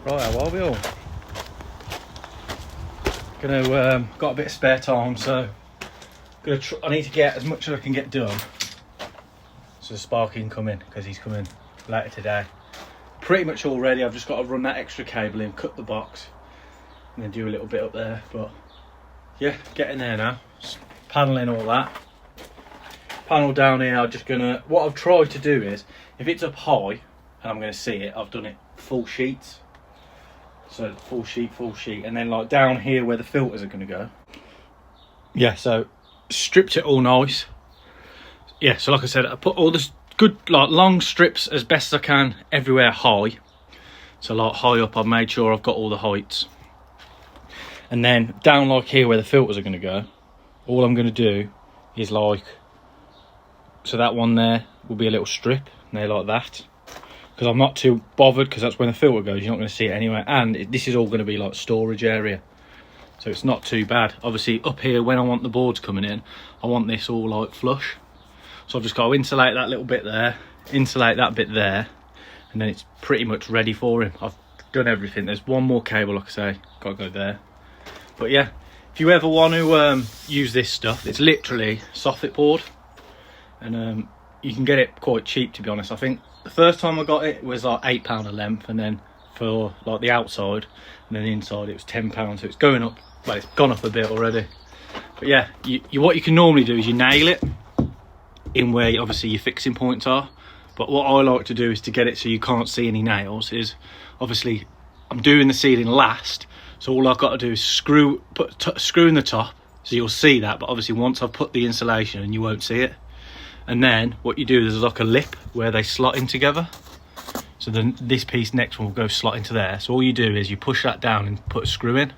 Right, how are we all? Got a bit of spare time, so I need to get as much as I can get done. So Sparky can come in because he's coming later today. Pretty much all ready. I've just got to run that extra cable in, cut the box, and then do a little bit up there. But yeah, getting there now. Just paneling all that. Panel down here. What I've tried to do is, if it's up high and I'm gonna see it, I've done it full sheets. So full sheet, and then like down here where the filters are going to go. Yeah, so stripped it all nice. Yeah, so like I said, I put all this good like long strips as best as I can everywhere high. So like high up, I've made sure I've got all the heights. And then down like here where the filters are going to go, all I'm going to do is like, so that one there will be a little strip, and they're like that. Because I'm not too bothered, because that's when the filter goes, you're not going to see it anyway. And this is all going to be like storage area, so it's not too bad. Obviously up here, when I want the boards coming in, I want this all like flush. So I've just got to insulate that little bit there, insulate that bit there, and then it's pretty much ready for him. I've done everything. There's one more cable, like I say, got to go there. But yeah, if you ever want to use this stuff, it's literally soffit board, and you can get it quite cheap, to be honest. I think the first time I got it was like £8 a length, and then for like the outside and then the inside it was £10. So it's going up, well, it's gone up a bit already. But yeah, what you can normally do is you nail it in where obviously your fixing points are. But what I like to do is to get it so you can't see any nails is, obviously I'm doing the ceiling last, so all I've got to do is put a screw in the top, so you'll see that. But obviously once I've put the insulation in, you won't see it. And then what you do is there's like a lip where they slot in together. So then this piece next one will go slot into there. So all you do is you push that down and put a screw in.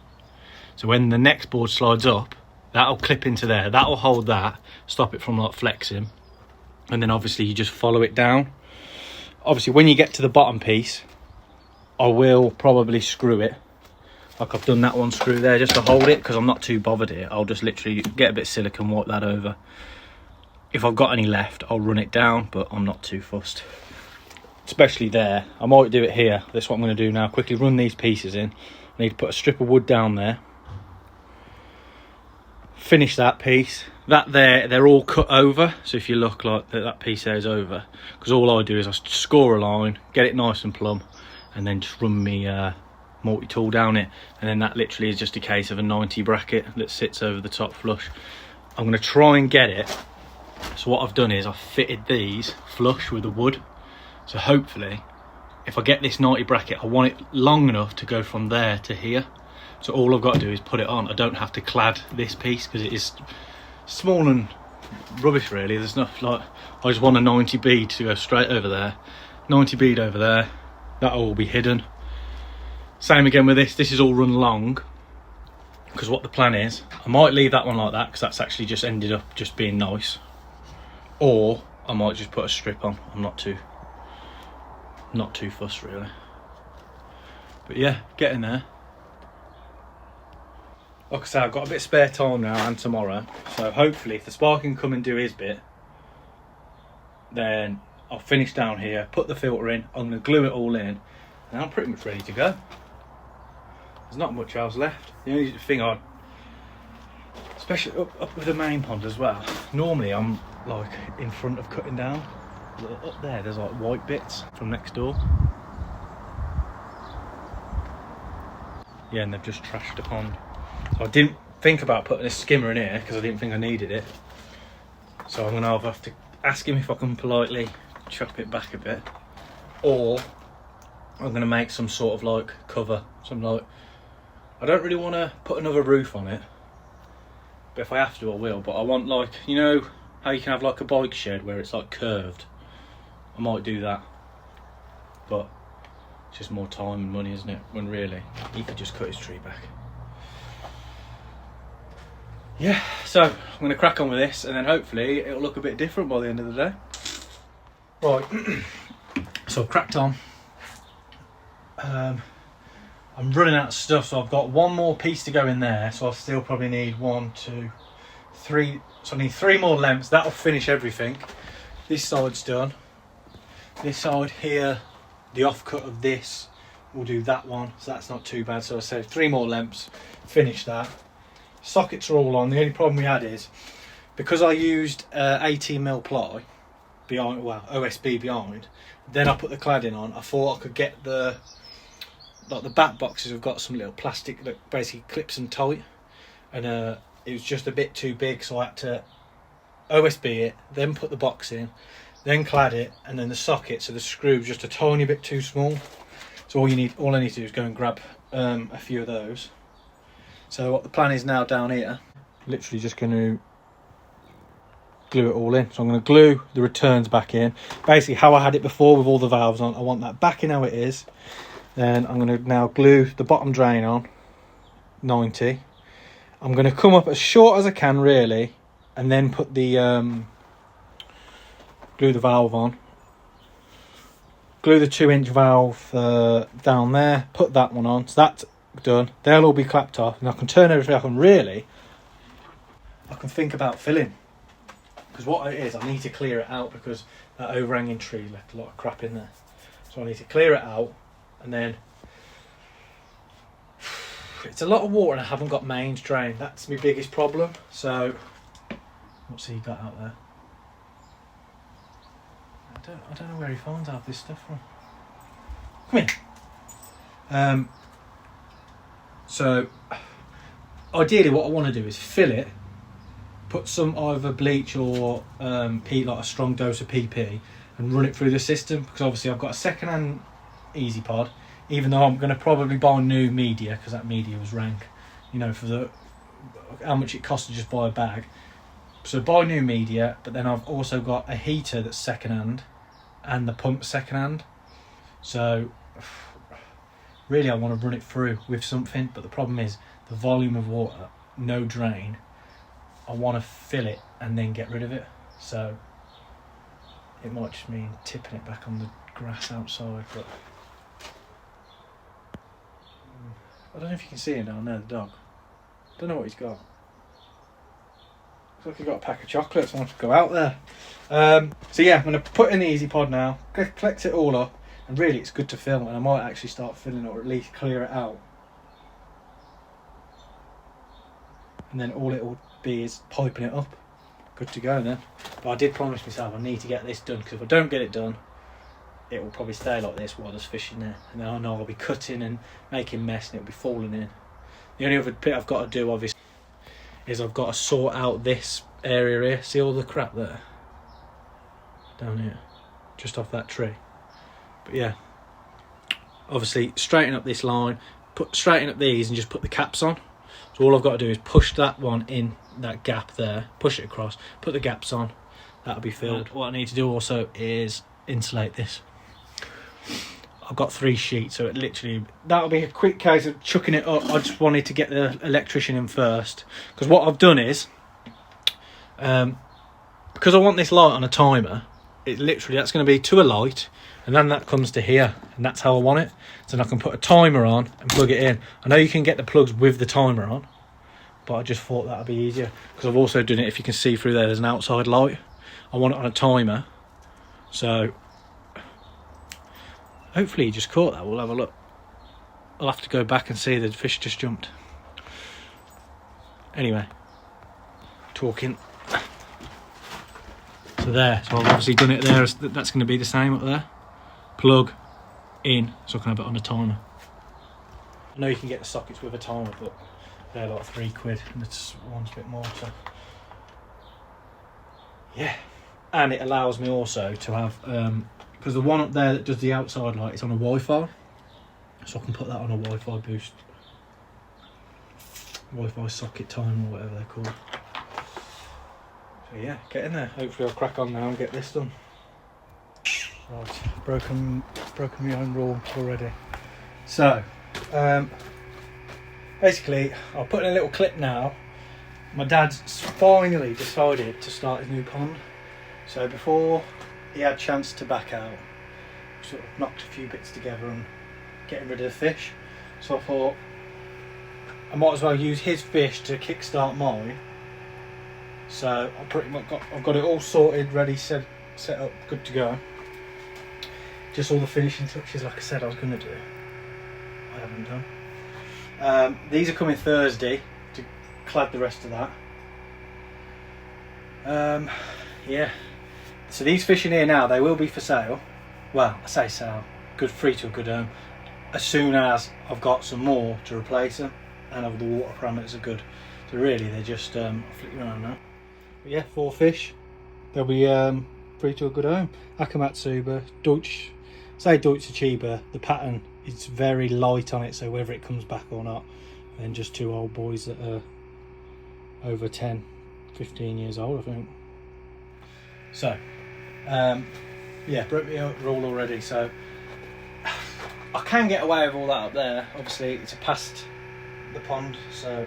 So when the next board slides up, that'll clip into there. That'll hold that, stop it from like flexing. And then obviously you just follow it down. Obviously when you get to the bottom piece, I will probably screw it. Like I've done that one screw there just to hold it, because I'm not too bothered here. I'll just literally get a bit of silicone, wipe that over. If I've got any left, I'll run it down, but I'm not too fussed. Especially there. I might do it here. That's what I'm going to do now. Quickly run these pieces in. I need to put a strip of wood down there. Finish that piece. That there, they're all cut over. So if you look like that piece there is over. Because all I do is I score a line, get it nice and plumb, and then just run me multi-tool down it. And then that literally is just a case of a 90 bracket that sits over the top flush. I'm going to try and get it. So what I've done is I've fitted these flush with the wood. So hopefully, if I get this 90 bracket, I want it long enough to go from there to here. So all I've got to do is put it on. I don't have to clad this piece because it is small and rubbish really. There's not like, I just want a 90 bead to go straight over there. 90 bead over there. That'll all be hidden. Same again with this. This is all run long. Because what the plan is, I might leave that one like that because that's actually just ended up just being nice. Or I might just put a strip on. I'm not too fussed really. But yeah, getting there. Like I say, I've got a bit of spare time now and tomorrow. So hopefully if the Spark can come and do his bit, then I'll finish down here, put the filter in, I'm going to glue it all in, and I'm pretty much ready to go. There's not much else left. The only thing especially up with the main pond as well, normally I'm like in front of cutting down. Up there there's like white bits from next door. Yeah, and they've just trashed the pond. So I didn't think about putting a skimmer in here because I didn't think I needed it. So I'm gonna have to ask him if I can politely chop it back a bit, or I'm gonna make some sort of like cover. I don't really want to put another roof on it, but if I have to I will. But I want, like, you know how you can have like a bike shed where it's like curved? I might do that, but it's just more time and money, isn't it? When really he could just cut his tree back. Yeah, so I'm going to crack on with this, and then hopefully it'll look a bit different by the end of the day. Right, so I've cracked on. I'm running out of stuff, so I've got one more piece to go in there, so I'll still probably need 1, 2, 3. So I need 3 more lengths. That'll finish everything. This side's done. This side here, the offcut of this we'll do that one, so that's not too bad. So I said 3 more lengths, finish that. Sockets are all on. The only problem we had is, because I used 18mm ply behind, well, OSB behind, then I put the cladding on, I thought I could get the, like the back boxes have got some little plastic that basically clips them tight, and it was just a bit too big, so I had to OSB it, then put the box in, then clad it, and then the socket, so the screw's just a tiny bit too small. So all I need to do is go and grab a few of those. So what the plan is now down here, literally just going to glue it all in. So I'm going to glue the returns back in, basically how I had it before with all the valves on. I want that back in how it is. Then I'm going to now glue the bottom drain on 90. I'm going to come up as short as I can really, and then put the glue the valve on. Glue the 2-inch valve down there, put that one on, so that's done. They'll all be clapped off, and I can turn everything off, and really I can think about filling, because what it is, I need to clear it out because that overhanging tree left a lot of crap in there. So I need to clear it out, and then it's a lot of water and I haven't got mains drain. That's my biggest problem. So what's he got out there? I don't know where he finds out this stuff from. Come here. So ideally what I want to do is fill it, put some either bleach or like a strong dose of PP, and run it through the system, because obviously I've got a second-hand EasyPod, even though I'm going to probably buy new media, because that media was rank, you know, for how much it costs to just buy a bag. So buy new media, but then I've also got a heater that's second-hand and the pump second-hand. So really I want to run it through with something, but the problem is the volume of water, no drain. I want to fill it and then get rid of it, so it might just mean tipping it back on the grass outside. But I don't know if you can see him down there, the dog. Don't know what he's got. Looks like he's got a pack of chocolates. I want to go out there. So yeah, I'm going to put in the EasyPod now, collect it all up, and really it's good to fill, and I might actually start filling it, or at least clear it out. And then all it will be is piping it up. Good to go then. But I did promise myself I need to get this done, because if I don't get it done, it will probably stay like this while there's fish in there, and then I know I'll be cutting and making mess and it'll be falling in. The only other bit I've got to do obviously is I've got to sort out this area here. See all the crap there? Down here, just off that tree. But yeah, obviously straighten up this line, straighten up these and just put the caps on. So all I've got to do is push that one in that gap there, push it across, put the gaps on, that'll be filled. What I need to do also is insulate this. I've got 3 sheets, so it literally, that'll be a quick case of chucking it up. I just wanted to get the electrician in first, because what I've done is, because I want this light on a timer, it literally, that's going to be to a light, and then that comes to here, and that's how I want it. So then I can put a timer on and plug it in. I know you can get the plugs with the timer on, but I just thought that'd be easier, because I've also done it, if you can see through there's an outside light. I want it on a timer, so hopefully you just caught that. We'll have a look. I'll have to go back and see the fish just jumped. Anyway, talking. So there, so I've obviously done it there. That's going to be the same up there. Plug in, so I can have it on a timer. I know you can get the sockets with a timer, but they're like £3, and this one's a bit more. So yeah, and it allows me also to have, because the one up there that does the outside light is on a Wi-Fi, so I can put that on a Wi-Fi boost, Wi-Fi socket timer or whatever they're called. So yeah, get in there. Hopefully I'll crack on now and get this done. Right, broken my own rule already. So basically I'll put in a little clip now. My dad's finally decided to start his new pond. So before he had a chance to back out, sort of knocked a few bits together and getting rid of the fish. So I thought I might as well use his fish to kickstart mine. So I pretty much I've got it all sorted, ready, set up, good to go. Just all the finishing touches, like I said I was going to do. I haven't done. These are coming Thursday to clad the rest of that. Yeah, so these fish in here now, they will be for sale. Well, I say sale, good, free to a good home, as soon as I've got some more to replace them and the water parameters are good. So really they're just I'll flick you around now. But yeah, 4 fish, they'll be free to a good home. Akamatsuba, Deutsche Chiba. The pattern is very light on it, so whether it comes back or not. And just 2 old boys that are over 10, 15 years old, I think. So yeah, broke me out rule already, so I can get away with all that up there. Obviously it's past the pond, so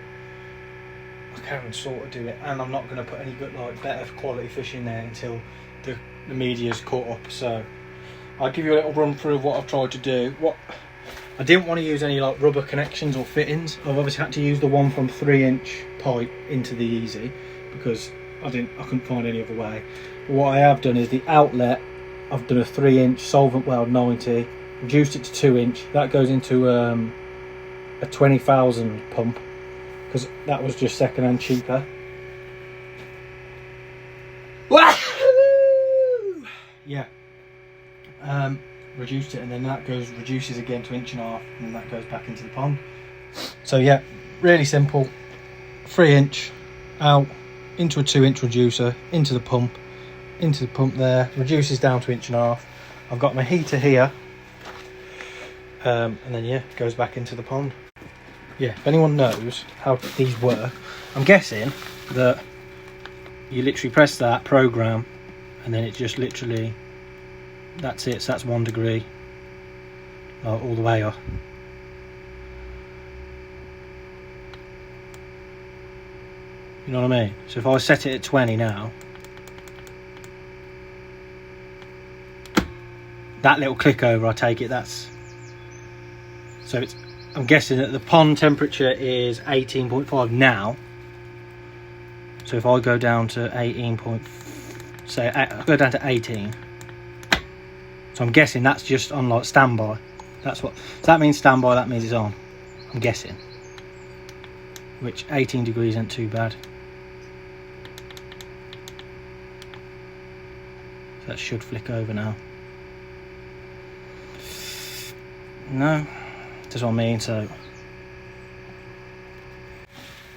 I can sort of do it, and I'm not going to put any good, like, better quality fish in there until the media's caught up. So I'll give you a little run through of what I've tried to do. What I didn't want to use any like rubber connections or fittings. I've obviously had to use the one from 3-inch pipe into the Easy because I couldn't find any other way. But what I have done is the outlet, I've done a 3-inch solvent weld 90, reduced it to 2-inch. That goes into a 20,000 pump because that was just second-hand cheaper. Yeah. Reduced it, and then that reduces again to 1.5 inches, and then that goes back into the pond. So yeah, really simple. 3-inch out into a 2-inch reducer, into the pump there, reduces down to 1.5 inches. I've got my heater here, and then yeah, goes back into the pond. Yeah, if anyone knows how these work, I'm guessing that you literally press that program and then it just literally, that's it. So that's 1 degree all the way up. You know what I mean? So if I set it at 20 now, that little click over, I take it, that's, so it's, I'm guessing that the pond temperature is 18.5 now. So if I go down to 18 point, say I go down to 18. So I'm guessing that's just on like standby. That's what, so that means standby, that means it's on. I'm guessing. Which 18 degrees isn't too bad. So that should flick over now. No. That's what I mean. So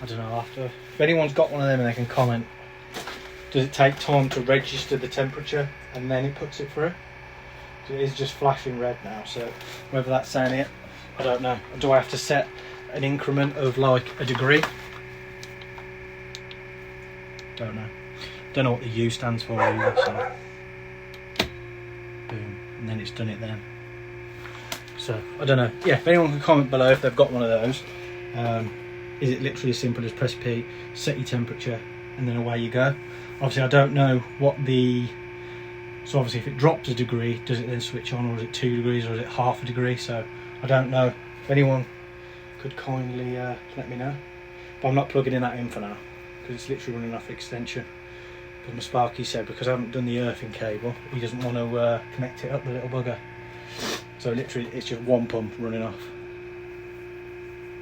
I don't know, after, if anyone's got one of them and they can comment, does it take time to register the temperature and then it puts it through? So it is just flashing red now, so whether that's saying it, I don't know. Do I have to set an increment of like a degree? Don't know. Don't know what the U stands for either, so boom, and then it's done it then. So I don't know. Yeah, if anyone can comment below if they've got one of those. Is it literally as simple as press P, set your temperature, and then away you go? Obviously I don't know what the, so obviously if it drops a degree, does it then switch on, or is it 2 degrees, or is it half a degree? So I don't know. If anyone could kindly let me know. But I'm not plugging in that in for now because it's literally running off extension. Because my Sparky said, because I haven't done the earthing cable, he doesn't want to connect it up, the little bugger. So literally it's just one pump running off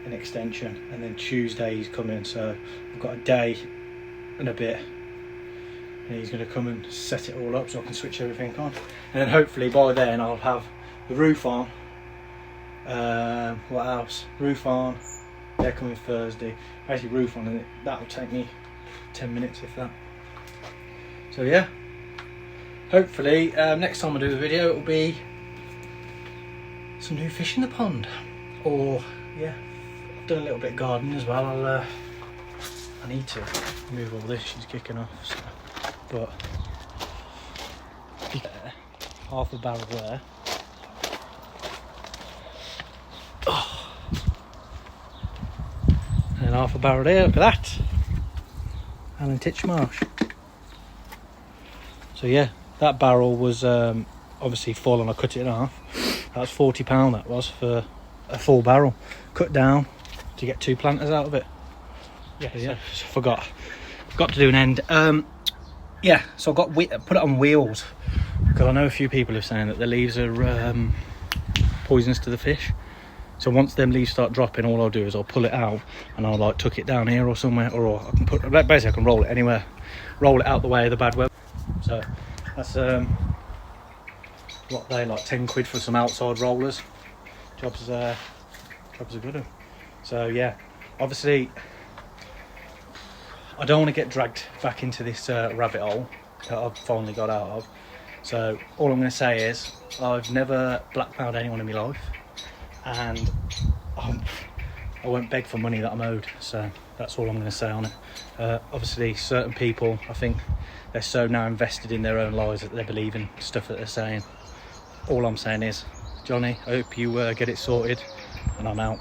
an extension, and then Tuesday he's coming, so I've got a day and a bit, and he's going to come and set it all up so I can switch everything on, and then hopefully by then I'll have the roof on. What else? Roof on. They're coming Thursday. Actually roof on, and that'll take me 10 minutes if that. So yeah, hopefully next time I do the video it'll be some new fish in the pond, or yeah, I've done a little bit of gardening as well. I need to move all this, she's kicking off, so. But half a barrel there. Oh. And half a barrel there, look at that. Alan Titchmarsh. So yeah, that barrel was obviously full and I cut it in half. That was £40 that was for a full barrel. Cut down to get 2 planters out of it. Yeah, so forgot to do an end. Yeah, so I put it on wheels because I know a few people are saying that the leaves are poisonous to the fish. So once them leaves start dropping, all I'll do is I'll pull it out and I'll like tuck it down here or somewhere, or I can put, basically I can roll it anywhere, roll it out the way of the bad weather. So that's what they like, 10 quid for some outside rollers. Jobs are good. So yeah, obviously I don't want to get dragged back into this rabbit hole that I've finally got out of. So all I'm going to say is I've never blackmailed anyone in my life, and I won't beg for money that I'm owed. So that's all I'm going to say on it. Obviously certain people, I think they're so now invested in their own lives that they believe in stuff that they're saying. All I'm saying is, Johnny, I hope you get it sorted, and I'm out.